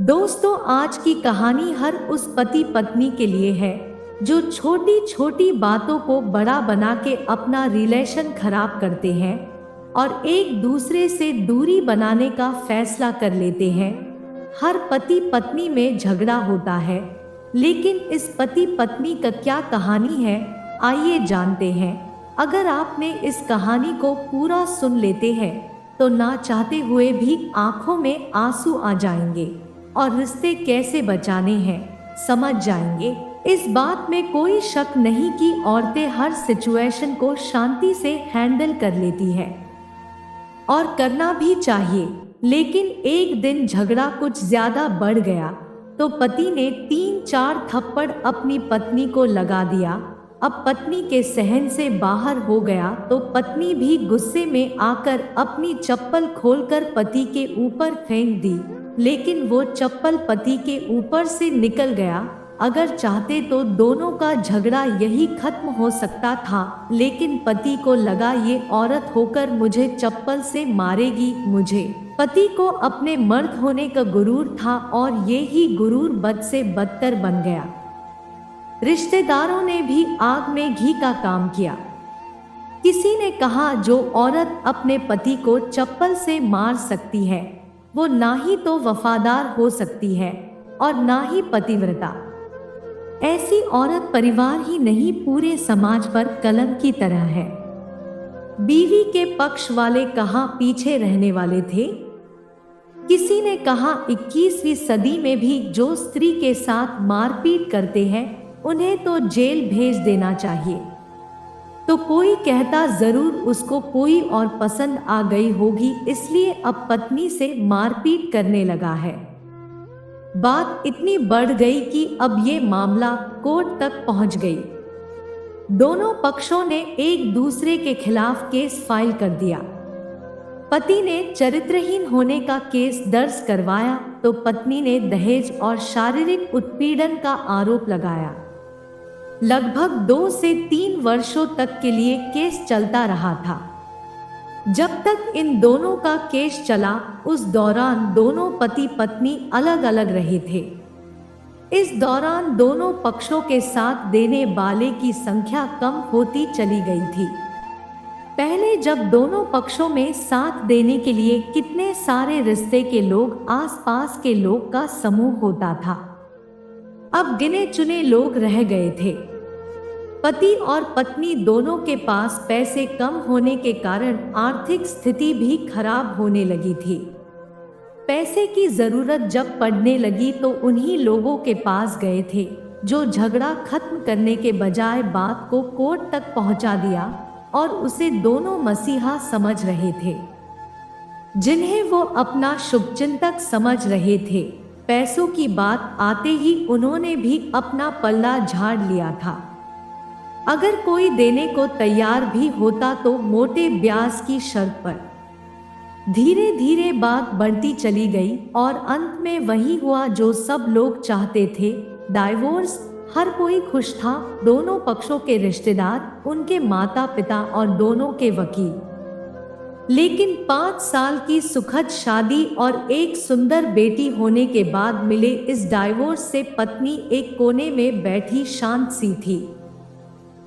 दोस्तों, आज की कहानी हर उस पति पत्नी के लिए है जो छोटी छोटी बातों को बड़ा बना के अपना रिलेशन खराब करते हैं और एक दूसरे से दूरी बनाने का फैसला कर लेते हैं। हर पति पत्नी में झगड़ा होता है, लेकिन इस पति पत्नी का क्या कहानी है, आइए जानते हैं। अगर आपने इस कहानी को पूरा सुन लेते हैं तो ना चाहते हुए भी आंखों में आंसू आ जाएंगे और रिश्ते कैसे बचाने हैं समझ जाएंगे। इस बात में कोई शक नहीं कि औरतें हर सिचुएशन को शांति से हैंडल कर लेती है और करना भी चाहिए। लेकिन एक दिन झगड़ा कुछ ज्यादा बढ़ गया तो पति ने 3-4 थप्पड़ अपनी पत्नी को लगा दिया। अब पत्नी के सहन से बाहर हो गया तो पत्नी भी गुस्से में आकर अपनी चप्पल खोलकर पति के ऊपर फेंक दी, लेकिन वो चप्पल पति के ऊपर से निकल गया। अगर चाहते तो दोनों का झगड़ा यही खत्म हो सकता था, लेकिन पति को लगा ये औरत होकर मुझे चप्पल से मारेगी। मुझे पति को अपने मर्द होने का गुरूर था और ये ही गुरूर बद से बदतर बन गया। रिश्तेदारों ने भी आग में घी का काम किया। किसी ने कहा जो औरत अपने पति को चप्पल से मार सकती है वो ना ही तो वफादार हो सकती है और ना ही पतिव्रता। ऐसी औरत परिवार ही नहीं पूरे समाज पर कलंक की तरह है। बीवी के पक्ष वाले कहाँ पीछे रहने वाले थे। किसी ने कहा 21वीं सदी में भी जो स्त्री के साथ मारपीट करते हैं उन्हें तो जेल भेज देना चाहिए। तो कोई कहता जरूर उसको कोई और पसंद आ गई होगी इसलिए अब पत्नी से मारपीट करने लगा है। बात इतनी बढ़ गई कि अब ये मामला कोर्ट तक पहुंच गई। दोनों पक्षों ने एक दूसरे के खिलाफ केस फाइल कर दिया। पति ने चरित्रहीन होने का केस दर्ज करवाया तो पत्नी ने दहेज और शारीरिक उत्पीड़न का आरोप लगाया। लगभग 2 से 3 वर्षों तक के लिए केस चलता रहा था। जब तक इन दोनों का केस चला उस दौरान दोनों पति पत्नी अलग अलग रहे थे। इस दौरान दोनों पक्षों के साथ देने वाले की संख्या कम होती चली गई थी। पहले जब दोनों पक्षों में साथ देने के लिए कितने सारे रिश्ते के लोग, आसपास के लोग का समूह होता था, अब गिने चुने लोग रह गए थे। पति और पत्नी दोनों के पास पैसे कम होने के कारण आर्थिक स्थिति भी खराब होने लगी थी। पैसे की जरूरत जब पड़ने लगी तो उन्हीं लोगों के पास गए थे जो झगड़ा खत्म करने के बजाय बात को कोर्ट तक पहुंचा दिया और उसे दोनों मसीहा समझ रहे थे, जिन्हें वो अपना शुभचिंतक समझ रहे थे। पैसों की बात आते ही उन्होंने भी अपना पल्ला झाड़ लिया था। अगर कोई देने को तैयार भी होता तो मोटे ब्याज की शर्त पर। धीरे धीरे बात बढ़ती चली गई और अंत में वही हुआ जो सब लोग चाहते थे, डाइवोर्स। हर कोई खुश था, दोनों पक्षों के रिश्तेदार, उनके माता पिता और दोनों के वकील। लेकिन 5 साल की सुखद शादी और एक सुंदर बेटी होने के बाद मिले इस डाइवोर्स से पत्नी एक कोने में बैठी शांत सी थी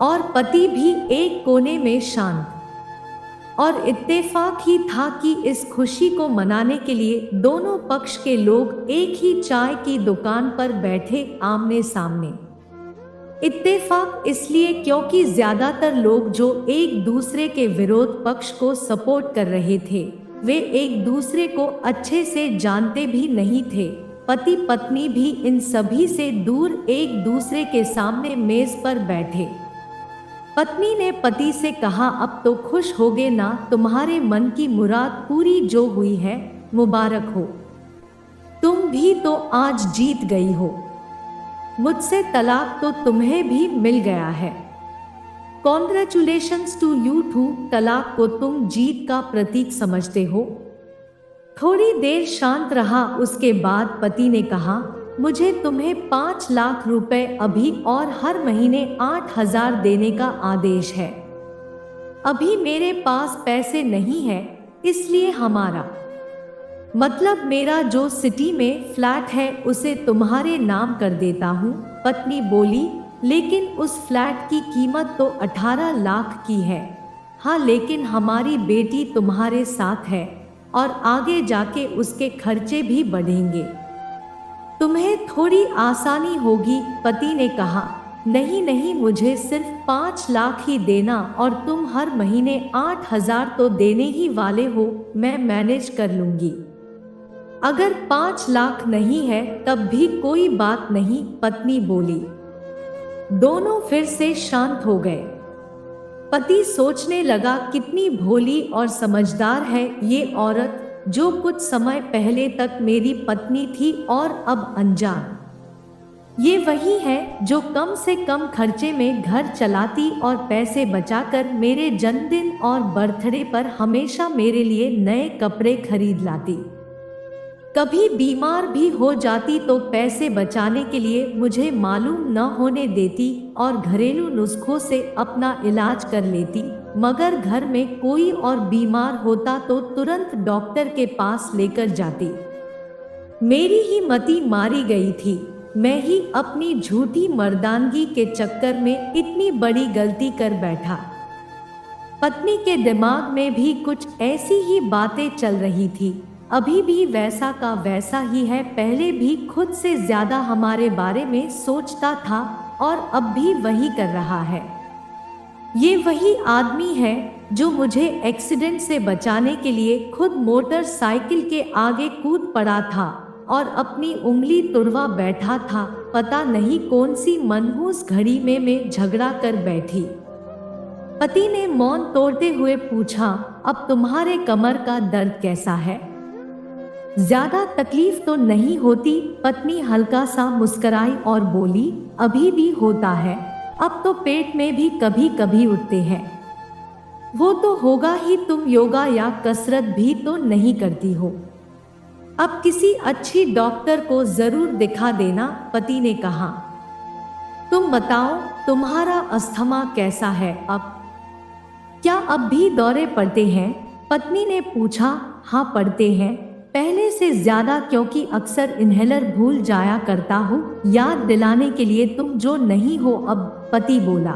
और पति भी एक कोने में शांत। और इत्तेफाक ही था कि इस खुशी को मनाने के लिए दोनों पक्ष के लोग एक ही चाय की दुकान पर बैठे आमने सामने। इत्तेफाक इसलिए क्योंकि ज्यादातर लोग जो एक दूसरे के विरोध पक्ष को सपोर्ट कर रहे थे वे एक दूसरे को अच्छे से जानते भी नहीं थे। पति पत्नी भी इन सभी से दूर एक दूसरे के सामने मेज पर बैठे। पत्नी ने पति से कहा, अब तो खुश होगे ना, तुम्हारे मन की मुराद पूरी जो हुई है, मुबारक हो। तुम भी तो आज जीत गई हो। मुझसे तलाक तो तुम्हें भी मिल गया है। Congratulations to you too. तलाक को तुम जीत का प्रतीक समझते हो। थोड़ी देर शांत रहा, उसके बाद पति ने कहा, मुझे तुम्हें 5 लाख रुपए अभी और हर महीने 8,000 देने का आदेश है। अभी मेरे पास पैसे नहीं है, इसलिए हमारा मतलब मेरा जो सिटी में फ्लैट है उसे तुम्हारे नाम कर देता हूँ, पत्नी बोली। लेकिन उस फ्लैट की कीमत तो 18 लाख की है। हाँ, लेकिन हमारी बेटी तुम्हारे साथ है और आगे जाके उसके खर्चे भी बढ़ेंगे। तुम्हें थोड़ी आसानी होगी, पति ने कहा। नहीं नहीं, मुझे सिर्फ 5 लाख ही देना और तुम हर महीने 8,000 तो देने ही वाले हो, मैं मैनेज कर लूंगी। अगर 5 लाख नहीं है तब भी कोई बात नहीं, पत्नी बोली। दोनों फिर से शांत हो गए। पति सोचने लगा, कितनी भोली और समझदार है ये औरत, जो कुछ समय पहले तक मेरी पत्नी थी और अब अनजान। ये वही है जो कम से कम खर्चे में घर चलाती और पैसे बचाकर मेरे जन्मदिन और बर्थडे पर हमेशा मेरे लिए नए कपड़े खरीद लाती। कभी बीमार भी हो जाती तो पैसे बचाने के लिए मुझे मालूम न होने देती और घरेलू नुस्खों से अपना इलाज कर लेती। मगर घर में कोई और बीमार होता तो तुरंत डॉक्टर के पास लेकर जाती। मेरी ही मति मारी गई थी। मैं ही अपनी झूठी मर्दानगी के चक्कर में इतनी बड़ी गलती कर बैठा। पत्नी के दिमाग में भी कुछ ऐसी ही बातें चल रही थी। अभी भी वैसा का वैसा ही है, पहले भी खुद से ज्यादा हमारे बारे में सोचता था और अब भी वही कर रहा है। ये वही आदमी है जो मुझे एक्सीडेंट से बचाने के लिए खुद मोटरसाइकिल के आगे कूद पड़ा था और अपनी उंगली तुड़वा बैठा था। पता नहीं कौन सी मनहूस घड़ी में मैं झगड़ा कर बैठी। पति ने मौन तोड़ते हुए पूछा, अब तुम्हारे कमर का दर्द कैसा है? ज्यादा तकलीफ तो नहीं होती? पत्नी हल्का सा मुस्कुराई और बोली, अभी भी होता है, अब तो पेट में भी कभी कभी उठते हैं। वो तो होगा ही, तुम योगा या कसरत भी तो नहीं करती हो। अब किसी अच्छी डॉक्टर को जरूर दिखा देना, पति ने कहा। तुम बताओ, तुम्हारा अस्थमा कैसा है अब? क्या अब भी दौरे पड़ते हैं? पत्नी ने पूछा। हाँ पड़ते हैं, पहले से ज्यादा, क्योंकि अक्सर इन्हेलर भूल जाया करता हूँ याद दिलाने के लिए तुम जो नहीं हो अब, पति बोला।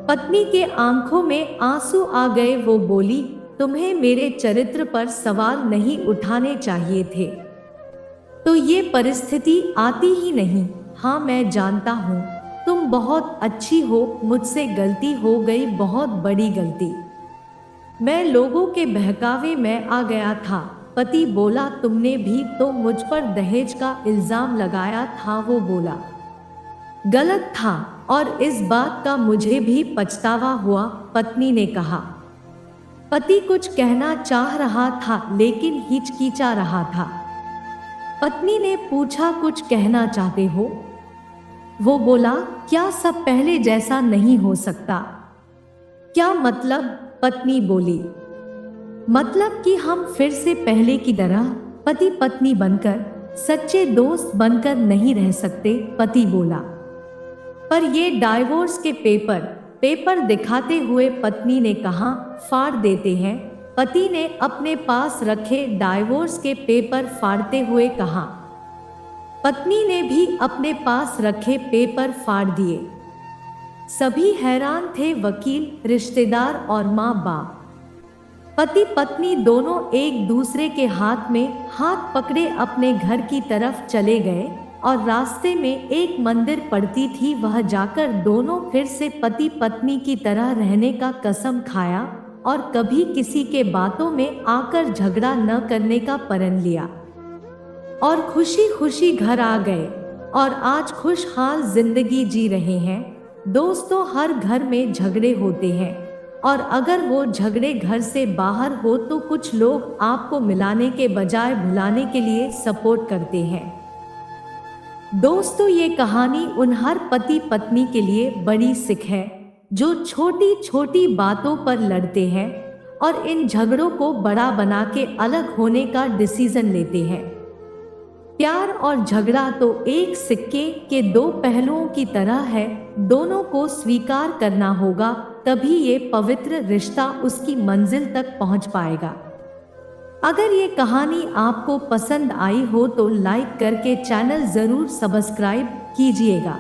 पत्नी के आंखों में आंसू आ गए। वो बोली, तुम्हें मेरे चरित्र पर सवाल नहीं उठाने चाहिए थे, तो ये परिस्थिति आती ही नहीं। हाँ मैं जानता हूँ, तुम बहुत अच्छी हो, मुझसे गलती हो गई, बहुत बड़ी गलती। मैं लोगों के बहकावे में आ गया था, पति बोला। तुमने भी तो मुझ पर दहेज का इल्जाम लगाया था, वो बोला। गलत था और इस बात का मुझे भी पछतावा हुआ, पत्नी ने कहा। पति कुछ कहना चाह रहा था लेकिन हिचकिचा रहा था। पत्नी ने पूछा, कुछ कहना चाहते हो? वो बोला, क्या सब पहले जैसा नहीं हो सकता? क्या मतलब? पत्नी बोली। मतलब कि हम फिर से पहले की तरह पति पत्नी बनकर, सच्चे दोस्त बनकर नहीं रह सकते, पति बोला। पर ये डाइवोर्स के पेपर दिखाते हुए पत्नी ने कहा, फाड़ देते हैं। पति ने अपने पास रखे डाइवोर्स के पेपर फाड़ते हुए कहा। पत्नी ने भी अपने पास रखे पेपर फाड़ दिए। सभी हैरान थे, वकील, रिश्तेदार और माँ बाप। पति पत्नी दोनों एक दूसरे के हाथ में हाथ पकड़े अपने घर की तरफ चले गए और रास्ते में एक मंदिर पड़ती थी, वह जाकर दोनों फिर से पति पत्नी की तरह रहने का कसम खाया और कभी किसी के बातों में आकर झगड़ा न करने का प्रण लिया और खुशी खुशी घर आ गए और आज खुशहाल जिंदगी जी रहे हैं। दोस्तों, हर घर में झगड़े होते हैं और अगर वो झगड़े घर से बाहर हो तो कुछ लोग आपको मिलाने के बजाय भुलाने के लिए सपोर्ट करते हैं। दोस्तों, ये कहानी उन हर पति पत्नी के लिए बड़ी सीख है जो छोटी छोटी बातों पर लड़ते हैं और इन झगड़ों को बड़ा बना के अलग होने का डिसीजन लेते हैं। प्यार और झगड़ा तो एक सिक्के के दो पहलुओं की तरह है, दोनों को स्वीकार करना होगा, तभी ये पवित्र रिश्ता उसकी मंजिल तक पहुंच पाएगा। अगर ये कहानी आपको पसंद आई हो तो लाइक करके चैनल जरूर सब्सक्राइब कीजिएगा।